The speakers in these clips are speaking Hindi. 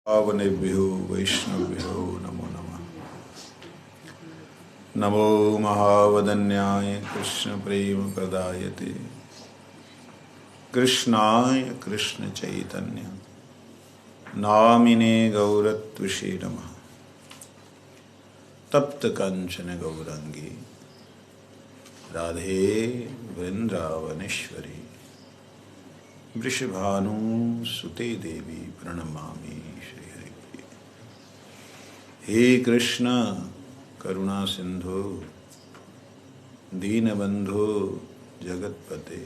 पावनेभ्यो वैष्णवेभ्यो नमो नमः। नमो महावदन्याय कृष्ण प्रेम प्रदायते कृष्णाय कृष्ण चैतन्य नामिने गौरत्विषे नमः। तप्त कंचन गौरंगी राधे वृंदावनेश्वरी वृषभानुसुते देवी प्रणमामि श्रीहरि। हे कृष्ण करुणा सिंधु दीनबंधु जगतपते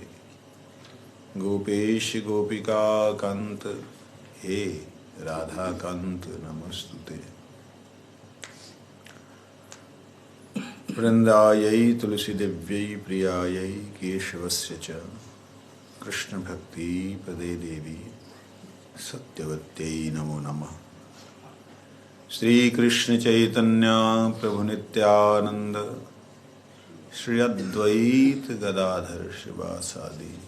गोपेश गोपिका कांत हे राधा कांत नमस्तुते। वृंदायै तुलसी दिव्यै प्रियायै केशवस्य च कृष्ण भक्ति पदे देवी सत्यवत्यै नमो नमः। श्री कृष्ण चैतन्य प्रभु नित्यानंद श्री अद्वैत गदाधर शिवासादि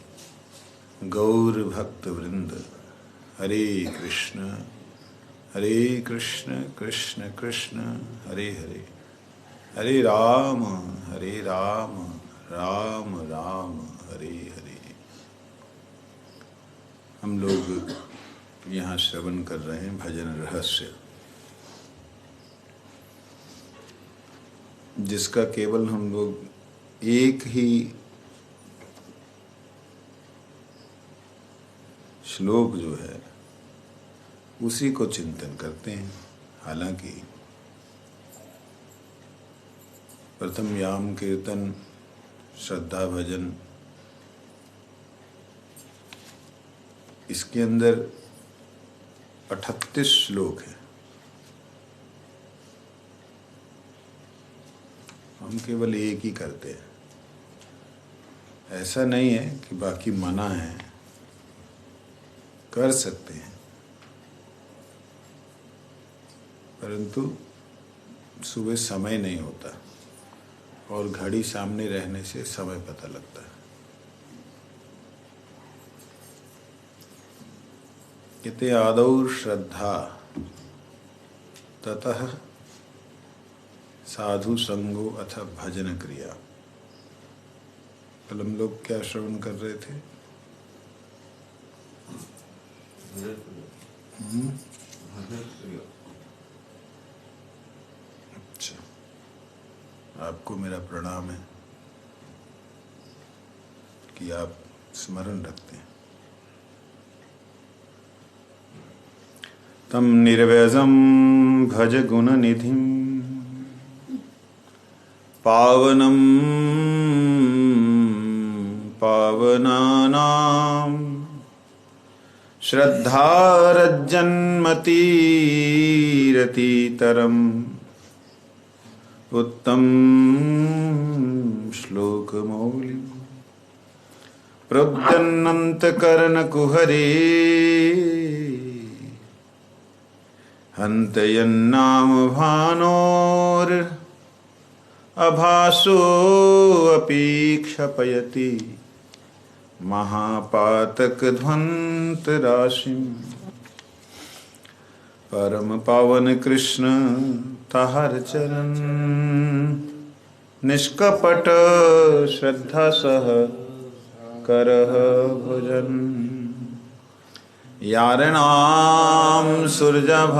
गौर भक्त वृंद हरे कृष्ण कृष्ण कृष्ण हरे हरे हरे राम राम राम हरे हरे। हम लोग यहाँ श्रवण कर रहे हैं भजन रहस्य, जिसका केवल हम लोग एक ही श्लोक जो है उसी को चिंतन करते हैं। हालांकि प्रथम याम कीर्तन श्रद्धा भजन इसके अंदर 38 श्लोक हैं। हम केवल एक ही करते हैं। ऐसा नहीं है कि बाकी मना है, कर सकते हैं, परंतु सुबह समय नहीं होता और घड़ी सामने रहने से समय पता लगता है। कहते आदौ श्रद्धा ततः साधु संगो अथ भजन क्रिया। कल हम लोग क्या श्रवण कर रहे थे? अच्छा, आपको मेरा प्रणाम है कि आप स्मरण रखते हैं। तम निर्व्यजं भज गुण निधिं पावनं पावनानां श्रद्धारजन्मतीरतीतरम् उत्तम श्लोकमौलिं प्रब्दन्नन्तकरणकुहरे हन्तयन्नाम भानोर अभासोऽपि क्षपयति महापातकध्वंतराशिं। परम पावन कृष्ण ताहर चरण निष्कपट श्रद्धा सह करह भजन। यारणाम सूर्यभास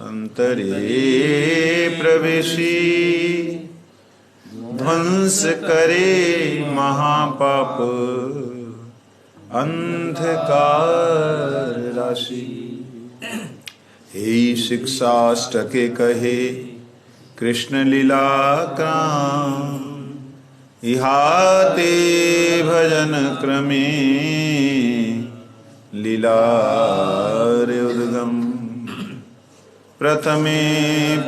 अंतरे प्रवेशी ध्वंस करे महापाप अंधकार राशि। हे शिक्षाष्टके कहे कृष्ण लीला क्राम इहाते भजन क्रमे लीलारे उद्गम। प्रथमे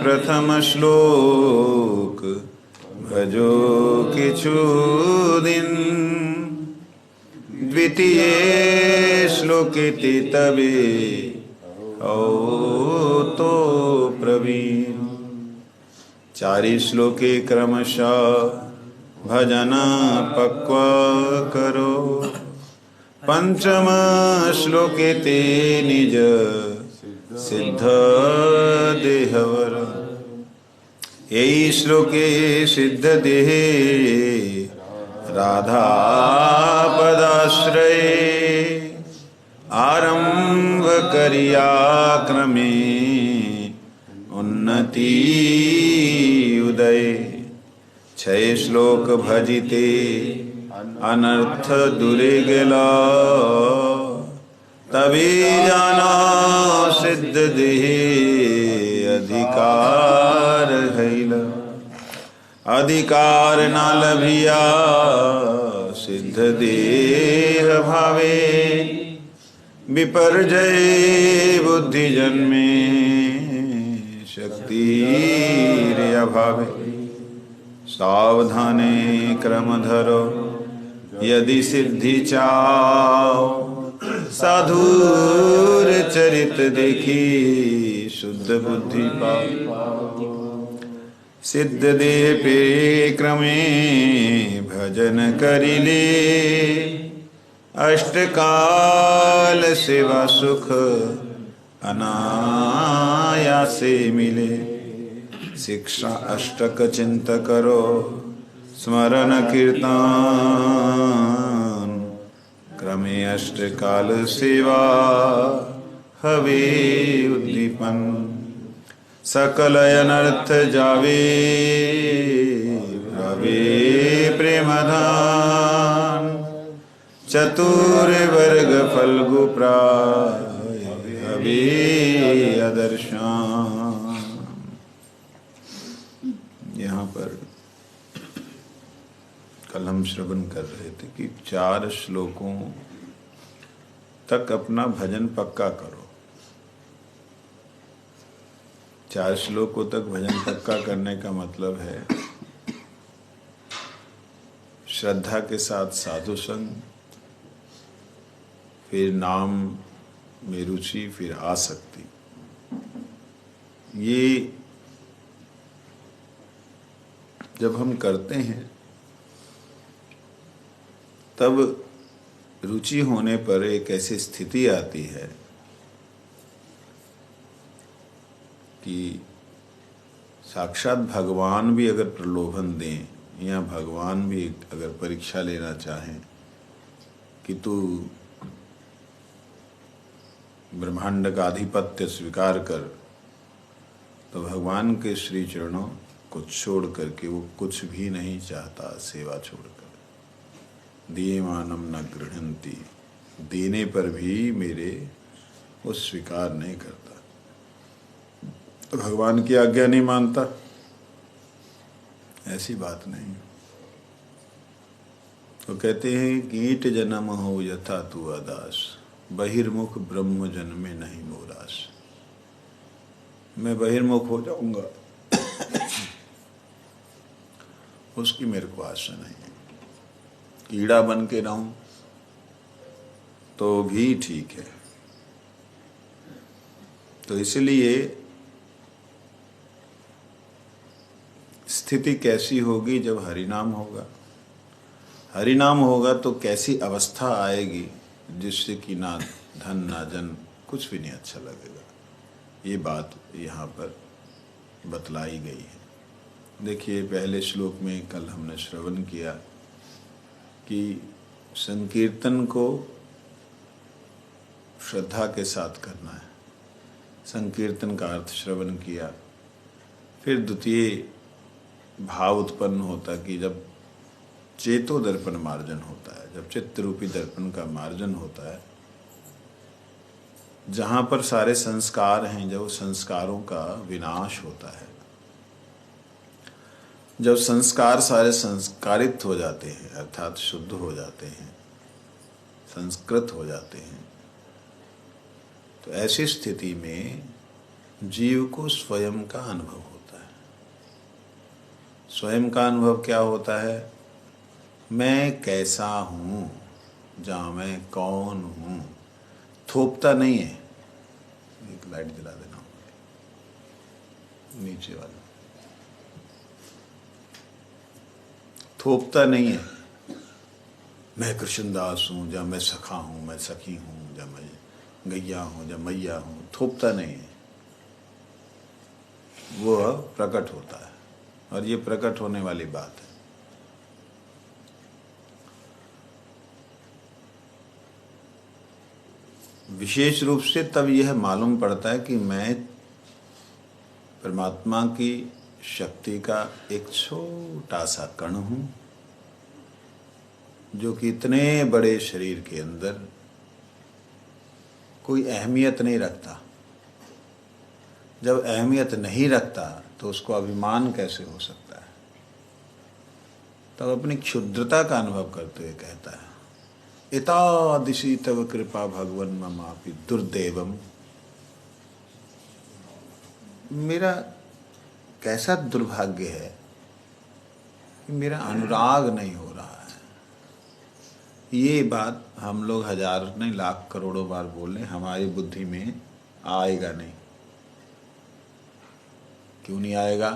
प्रथम श्लोक भजो किछुदिन द्वितीय श्लोके ते तबे ओ तो प्रवीण। चारि श्लोके क्रमशः भजन पक्व करो। पंचम श्लोके ते निज सिद्ध देहवर। यही श्लोके सिद्ध देहे राधा पदाश्रये आरंभ करिया क्रमे उन्नति उदय। 6 श्लोक भजिते अनर्थ दूरे गेला तभी जाना सिद्ध देहे अधिकार हैला। अधिकार न लभिया सिद्ध देह भावे विपर्जय बुद्धि जन्मे शक्ति अभावे। सावधाने क्रम धरो यदि सिद्धि चाओ साधुर चरित देखी शुद्ध बुद्धि पाओ। सिद्ध देह पे क्रमे भजन करिले अष्टकाल सेवा सुख अनायासे मिले। शिक्षा अष्टक चिंत करो स्मरण कीर्तन क्रमे अष्टकाल सेवा हवे उद्दीपन। सकल अनर्थ जावे हवे प्रेमधान चतुर वर्ग फल्गु प्राय हवे आदर्शान। यहाँ पर कल हम श्रवण कर रहे थे कि 4 श्लोकों तक अपना भजन पक्का करो। 4 श्लोकों तक भजन पक्का करने का मतलब है श्रद्धा के साथ साधु संग, फिर नाम में रुचि, फिर आसक्ति। ये जब हम करते हैं तब रुचि होने पर एक ऐसी स्थिति आती है कि साक्षात भगवान भी अगर प्रलोभन दें या भगवान भी अगर परीक्षा लेना चाहें कि तू ब्रह्मांड का आधिपत्य स्वीकार कर, तो भगवान के श्री चरणों को छोड़ करके वो कुछ भी नहीं चाहता सेवा छोड़कर। दीयमानम न गृह्णन्ति, देने पर भी मेरे वो स्वीकार नहीं करता, तो भगवान की आज्ञा नहीं मानता। ऐसी बात नहीं। तो कहते हैं कीट जन्म हो यथा तू अदास, बहिर्मुख ब्रह्म जन्मे नहीं मोरास। मैं बहिर्मुख हो जाऊंगा उसकी मेरे को आशा नहीं है। कीड़ा बन के रहूं तो भी ठीक है। तो इसलिए स्थिति कैसी होगी जब हरिनाम होगा। हरिनाम होगा तो कैसी अवस्था आएगी जिससे कि ना धन ना जन कुछ भी नहीं अच्छा लगेगा। ये बात यहाँ पर बतलाई गई है। देखिए पहले श्लोक में कल हमने श्रवण किया कि संकीर्तन को श्रद्धा के साथ करना है। संकीर्तन का अर्थ श्रवण किया। फिर द्वितीय भाव उत्पन्न होता कि जब चेतो दर्पण मार्जन होता है, जब चित्त रूपी दर्पण का मार्जन होता है, जहाँ पर सारे संस्कार हैं, जब संस्कारों का विनाश होता है, जब संस्कार सारे संस्कारित हो जाते हैं अर्थात शुद्ध हो जाते हैं, संस्कृत हो जाते हैं, तो ऐसी स्थिति में जीव को स्वयं का अनुभव होता है। स्वयं का अनुभव क्या होता है? मैं कैसा हूँ, जहाँ मैं कौन हूँ। थोपता नहीं है। एक लाइट जला देना नीचे वाला। थोपता नहीं है मैं कृष्णदास हूँ, या मैं सखा हूँ, मैं सखी हूँ, या मैं गैया हूँ या मैया हूँ, थोपता नहीं है, वो प्रकट होता है और ये प्रकट होने वाली बात है। विशेष रूप से तब यह मालूम पड़ता है कि मैं परमात्मा की शक्ति का एक छोटा सा कण हूँ, जो कि इतने बड़े शरीर के अंदर कोई अहमियत नहीं रखता। जब अहमियत नहीं रखता तो उसको अभिमान कैसे हो सकता है? तब अपनी क्षुद्रता का अनुभव करते हुए कहता है, एतादृशी तव कृपा भगवन ममापि दुर्दैवम। मेरा कैसा दुर्भाग्य है कि मेरा अनुराग नहीं हो रहा है। ये बात हम लोग हजार नहीं लाख करोड़ों बार बोले, हमारी बुद्धि में आएगा नहीं। क्यों नहीं आएगा?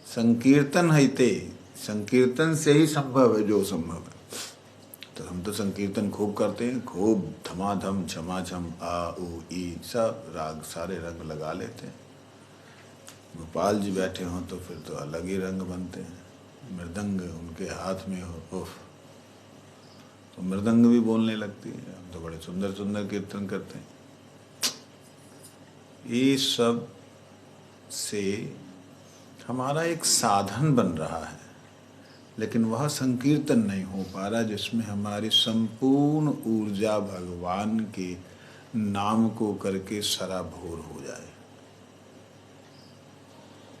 संकीर्तन है ते, संकीर्तन से ही संभव है जो संभव है। तो हम तो संकीर्तन खूब करते हैं, खूब धमाधम छमाछम आ उ ई सब राग सारे रंग लगा लेते हैं। गोपाल जी बैठे हों तो फिर तो अलग ही रंग बनते हैं। मृदंग उनके हाथ में हो, उफ, तो मृदंग भी बोलने लगती है। हम तो बड़े सुंदर सुंदर कीर्तन करते हैं। ये सब से हमारा एक साधन बन रहा है, लेकिन वह संकीर्तन नहीं हो पा रहा जिसमें हमारी संपूर्ण ऊर्जा भगवान के नाम को करके सराबोर हो जाए।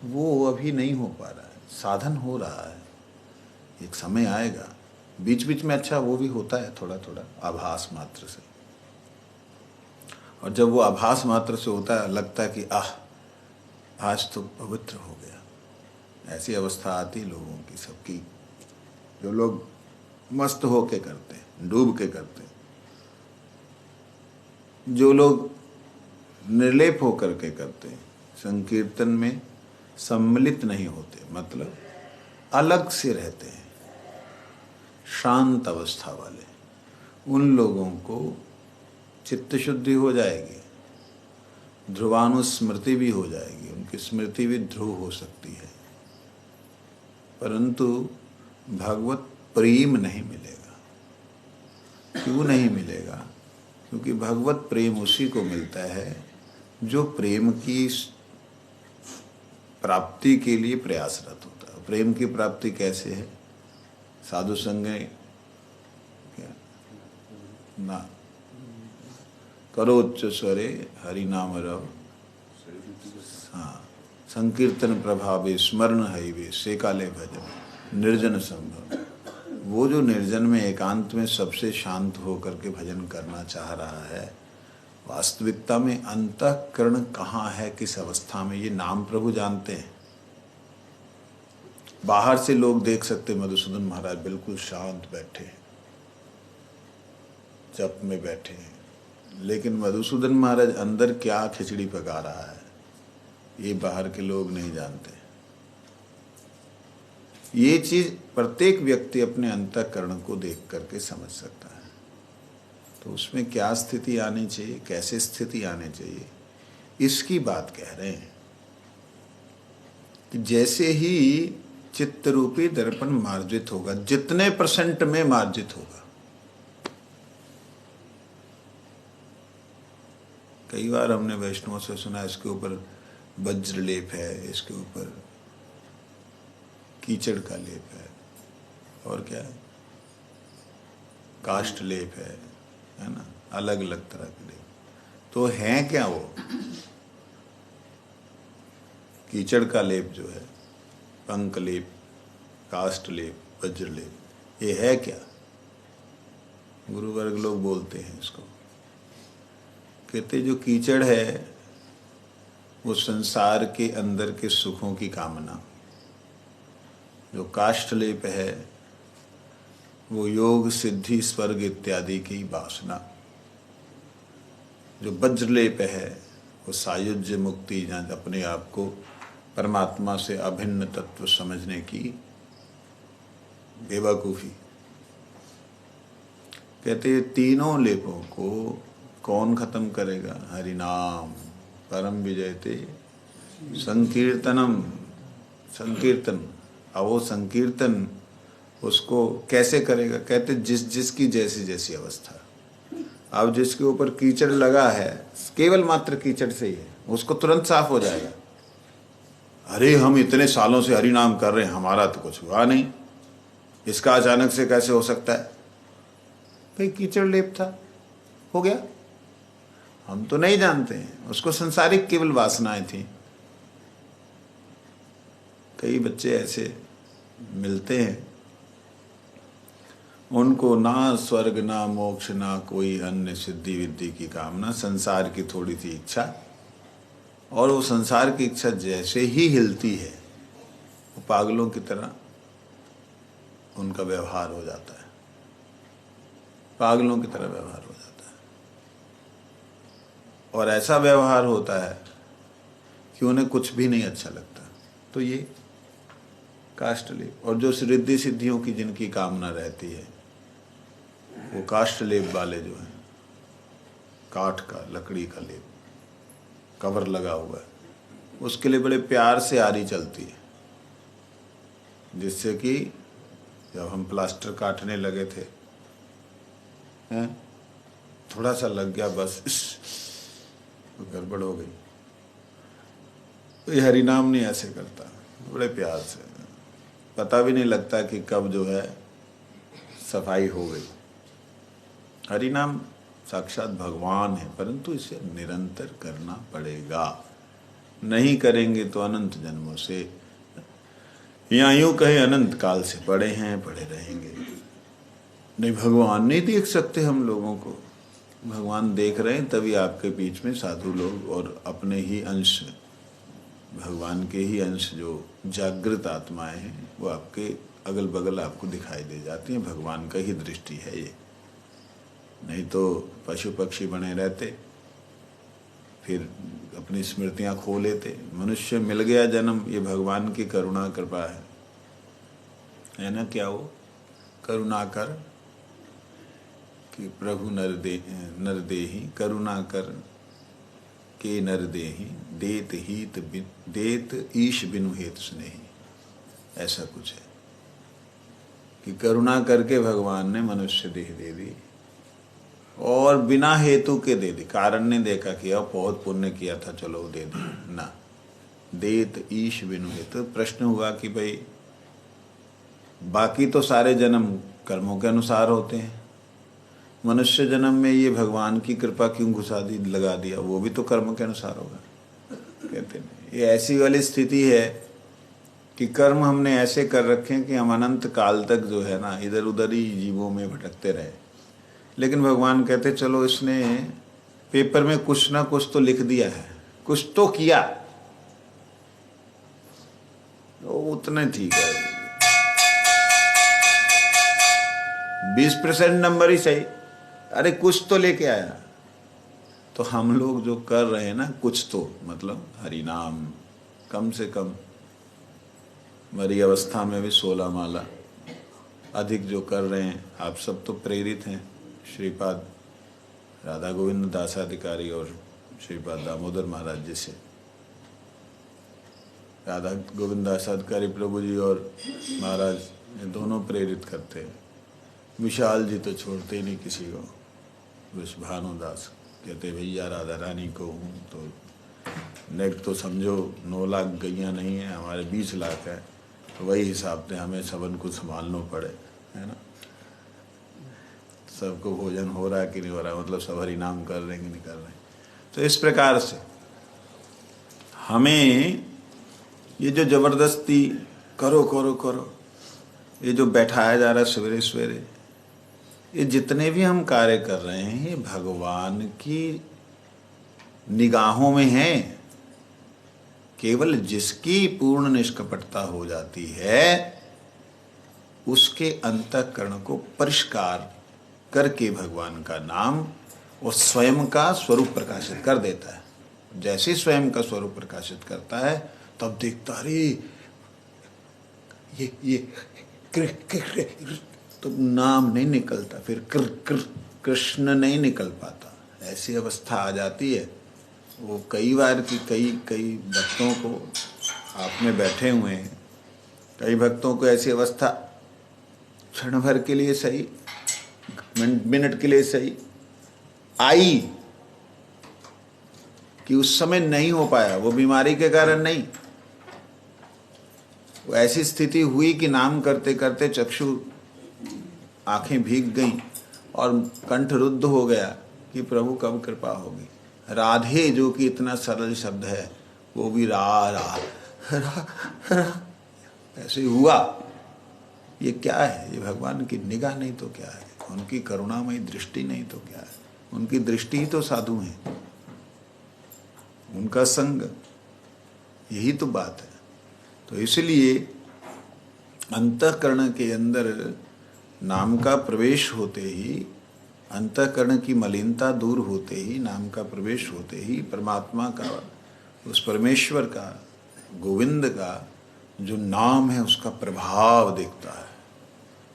वो अभी नहीं हो पा रहा है, साधन हो रहा है, एक समय आएगा। बीच बीच में अच्छा वो भी होता है, थोड़ा थोड़ा आभास मात्र से। और जब वो आभास मात्र से होता है, लगता है कि आज तो पवित्र हो गया। ऐसी अवस्था आती लोगों की, सबकी, जो लोग मस्त होके करते हैं, डूब के करते हैं, जो लोग निर्लेप होकर के करते हैं, संकीर्तन में सम्मिलित नहीं होते, मतलब अलग से रहते हैं, शांत अवस्था वाले, उन लोगों को चित्त शुद्धि हो जाएगी, ध्रुवानुस्मृति भी हो जाएगी, उनकी स्मृति भी ध्रुव हो सकती है, परंतु भगवत प्रेम नहीं मिलेगा। क्यों नहीं मिलेगा? क्योंकि भगवत प्रेम उसी को मिलता है जो प्रेम की प्राप्ति के लिए प्रयासरत होता है। प्रेम की प्राप्ति कैसे है? साधु संग ना करो उच्च स्वरे हरि नाम रव, हाँ, संकीर्तन प्रभावे स्मरण हईवे से काले भजन निर्जन संभव। वो जो निर्जन में एकांत में सबसे शांत होकर के भजन करना चाह रहा है, वास्तविकता में अंतःकरण कहाँ है, किस अवस्था में, ये नाम प्रभु जानते हैं। बाहर से लोग देख सकते मधुसूदन महाराज बिल्कुल शांत बैठे हैं, जप में बैठे हैं, लेकिन मधुसूदन महाराज अंदर क्या खिचड़ी पका रहा है ये बाहर के लोग नहीं जानते। ये चीज प्रत्येक व्यक्ति अपने अंतःकरण को देख करके समझ सकता है। तो उसमें क्या स्थिति आनी चाहिए, कैसे स्थिति आनी चाहिए, इसकी बात कह रहे हैं कि जैसे ही चित्त रूपी दर्पण मार्जित होगा, जितने % में मार्जित होगा। कई बार हमने वैष्णवों से सुना इसके ऊपर वज्र लेप है, इसके ऊपर कीचड़ का लेप है, और क्या है, काष्ठ लेप है ना, अलग अलग तरह के लेप। तो हैं क्या वो? कीचड़ का लेप जो है, पंक लेप, काष्ठ लेप, वज्र लेप, ये है क्या? गुरु वर्ग लोग बोलते हैं इसको, कहते जो कीचड़ है वो संसार के अंदर के सुखों की कामना, जो काष्ठलेप है वो योग सिद्धि स्वर्ग इत्यादि की वासना, जो वज्रलेप है वो सायुज्य मुक्ति, जहाँ अपने आप को परमात्मा से अभिन्न तत्व समझने की बेवकूफ़ी। कहते हैं तीनों लेपों को कौन खत्म करेगा? हरि नाम परम विजयते संकीर्तनम। संकीर्तन, अब वो संकीर्तन उसको कैसे करेगा? कहते जिस जिसकी जैसी जैसी अवस्था। अब जिसके ऊपर कीचड़ लगा है, केवल मात्र कीचड़ से ही है, उसको तुरंत साफ हो जाएगा। अरे हम इतने सालों से हरि नाम कर रहे हैं, हमारा तो कुछ हुआ नहीं, इसका अचानक से कैसे हो सकता है? भाई कीचड़ लेप था, हो गया। हम तो नहीं जानते हैं, उसको संसारिक केवल वासनाएं थी। कई बच्चे ऐसे मिलते हैं, उनको ना स्वर्ग ना मोक्ष ना कोई अन्य सिद्धि विद्धि की कामना, संसार की थोड़ी सी इच्छा, और वो संसार की इच्छा जैसे ही हिलती है वो पागलों की तरह उनका व्यवहार हो जाता है, पागलों की तरह व्यवहार हो जाता है। और ऐसा व्यवहार होता है कि उन्हें कुछ भी नहीं अच्छा लगता। तो ये काष्ठलेप, और जो रिद्धि सिद्धियों की जिनकी कामना रहती है, वो काष्ठलेप वाले जो हैं, काठ का, लकड़ी का लेप, कवर लगा हुआ है, उसके लिए बड़े प्यार से आरी चलती है, जिससे कि जब हम प्लास्टर काटने लगे थे, हैं, थोड़ा सा लग गया बस, तो गड़बड़ हो गई। तो ये हरिनाम नहीं ऐसे करता, बड़े प्यार से, पता भी नहीं लगता कि कब जो है सफाई हो गई। हरिनाम साक्षात भगवान है, परंतु इसे निरंतर करना पड़ेगा। नहीं करेंगे तो अनंत जन्मों से, या यूं कहे अनंत काल से पड़े हैं, पड़े रहेंगे। नहीं, भगवान नहीं देख सकते हम लोगों को। भगवान देख रहे हैं, तभी आपके बीच में साधु लोग और अपने ही अंश, भगवान के ही अंश जो जागृत आत्माएं हैं, वो आपके अगल बगल आपको दिखाई दे जाती हैं। भगवान का ही दृष्टि है ये। नहीं तो पशु पक्षी बने रहते, फिर अपनी स्मृतियां खो लेते। मनुष्य मिल गया जन्म, ये भगवान की करुणा कृपा है ना? क्या वो करुणा कर कि प्रभु नर देहि, करुणा कर के नर देहि, देत ईश बिनु हेत स्नेही, ऐसा कुछ है कि करुणा करके भगवान ने मनुष्य देह दे दी, और बिना हेतु के दे दी। कारण ने देखा कि अब बहुत पुण्य किया था, चलो दे दी ना। देत ईश बिनु हेतु। प्रश्न हुआ कि भाई बाकी तो सारे जन्म कर्मों के अनुसार होते हैं, मनुष्य जन्म में ये भगवान की कृपा क्यों घुसा दी, लगा दिया? वो भी तो कर्म के अनुसार होगा। कहते नहीं, ये ऐसी वाली स्थिति है कि कर्म हमने ऐसे कर रखे हैं कि हम अनंत काल तक जो है ना इधर उधर ही जीवों में भटकते रहे। लेकिन भगवान कहते चलो इसने पेपर में कुछ ना कुछ तो लिख दिया है, कुछ तो किया, तो उतना ठीक है। 20% नंबर ही सही, अरे कुछ तो लेके आया। तो हम लोग जो कर रहे हैं ना, कुछ तो मतलब हरि नाम, कम से कम मरी अवस्था में भी 16 माला अधिक जो कर रहे हैं। आप सब तो प्रेरित हैं श्रीपाद राधा गोविंद दासाधिकारी और श्रीपाद दामोदर महाराज जी से। राधा गोविंद दासाधिकारी प्रभु जी और महाराज ये दोनों प्रेरित करते हैं। विशाल जी तो छोड़ते ही नहीं किसी को। भानुदास कहते भैया राधा रानी को हूँ तो नेट तो समझो 9 लाख गैया नहीं है, हमारे 20 लाख है, तो वही हिसाब से हमें सबन को संभालना पड़े, है ना? सबको भोजन हो रहा है कि नहीं हो रहा, मतलब सब हरि नाम कर रहे हैं कि नहीं कर रहे हैं। तो इस प्रकार से हमें ये जो जबरदस्ती करो करो करो, ये जो बैठाया जा रहा है सवेरे सवेरे, ये जितने भी हम कार्य कर रहे हैं ये भगवान की निगाहों में है। केवल जिसकी पूर्ण निष्कपटता हो जाती है उसके अंतःकरण को परिष्कार करके भगवान का नाम और स्वयं का स्वरूप प्रकाशित कर देता है। जैसे स्वयं का स्वरूप प्रकाशित करता है तब देखता अरे ये तो नाम नहीं निकलता, फिर कृष्ण नहीं निकल पाता, ऐसी अवस्था आ जाती है। वो कई बार की कई भक्तों को, आप में बैठे हुए हैं, कई भक्तों को ऐसी अवस्था क्षण भर के लिए सही, मिनट के लिए सही आई कि उस समय नहीं हो पाया, वो बीमारी के कारण नहीं, वो ऐसी स्थिति हुई कि नाम करते करते चक्षु आंखें भीग गईं और कंठ रुद्ध हो गया कि प्रभु कब कृपा होगी। राधे जो कि इतना सरल शब्द है, वो भी रा रा रा रा ऐसे हुआ। ये क्या है? ये भगवान की निगाह नहीं तो क्या है? उनकी करुणामयी दृष्टि नहीं तो क्या है? उनकी दृष्टि ही तो साधु है, उनका संग, यही तो बात है। तो इसलिए अंतःकरण के अंदर नाम का प्रवेश होते ही, अंतःकरण की मलिनता दूर होते ही, नाम का प्रवेश होते ही परमात्मा का, उस परमेश्वर का, गोविंद का जो नाम है उसका प्रभाव दिखता है।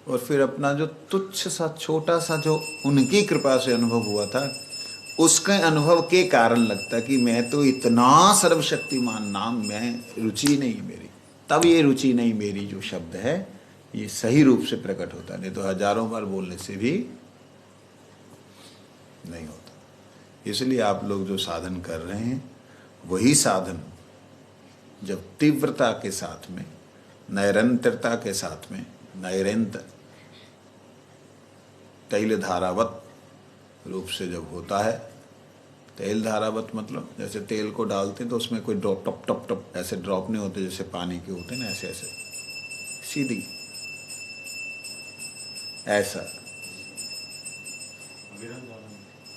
और फिर अपना जो तुच्छ सा छोटा सा जो उनकी कृपा से अनुभव हुआ था, उसके अनुभव के कारण लगता कि मैं तो इतना सर्वशक्तिमान नाम, मैं रुचि नहीं मेरी। तब ये रुचि नहीं मेरी जो शब्द है ये सही रूप से प्रकट होता, नहीं तो हजारों बार बोलने से भी नहीं होता। इसलिए आप लोग जो साधन कर रहे हैं वही साधन जब तीव्रता के साथ में, नैरंतरता के साथ में, नैरंतर तैल धारावत रूप से जब होता है, तेल धारावत मतलब जैसे तेल को डालते हैं तो उसमें कोई ड्रॉप टप टप टप ऐसे ड्रॉप नहीं होते जैसे पानी के होते हैं ना, ऐसे ऐसे सीधी, ऐसा।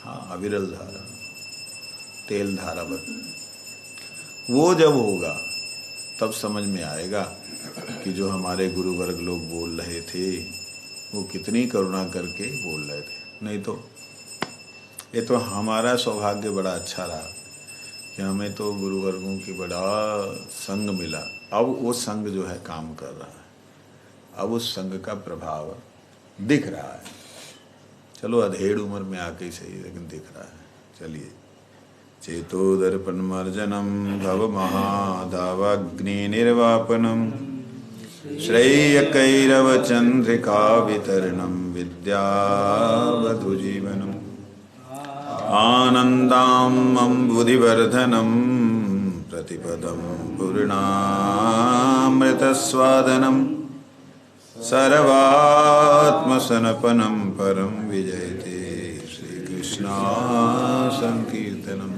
हाँ, अविरल धारा, तेल धारावत। वो जब होगा तब समझ में आएगा कि जो हमारे गुरु वर्ग लोग बोल रहे थे वो कितनी करुणा करके बोल रहे थे। नहीं तो ये तो हमारा सौभाग्य बड़ा अच्छा रहा कि हमें तो गुरु वर्गों की बड़ा संग मिला। अब वो संग जो है काम कर रहा है, अब उस संग का प्रभाव दिख रहा है। चलो अधेड़ उम्र में आके ही सही, लेकिन दिख रहा है। चलिए, चेतो दर्पण मर्जनम भव महादावाग्नि निर्वापनम श्रेय कैरव चंद्रिका वितरणम विद्यावधु जीवनम आनंदामं बुधिवर्धनम प्रतिपदम पूर्णामृतस्वादनम सर्वात्मसनपनं परम विजयते। श्री कृष्ण संकीर्तनम।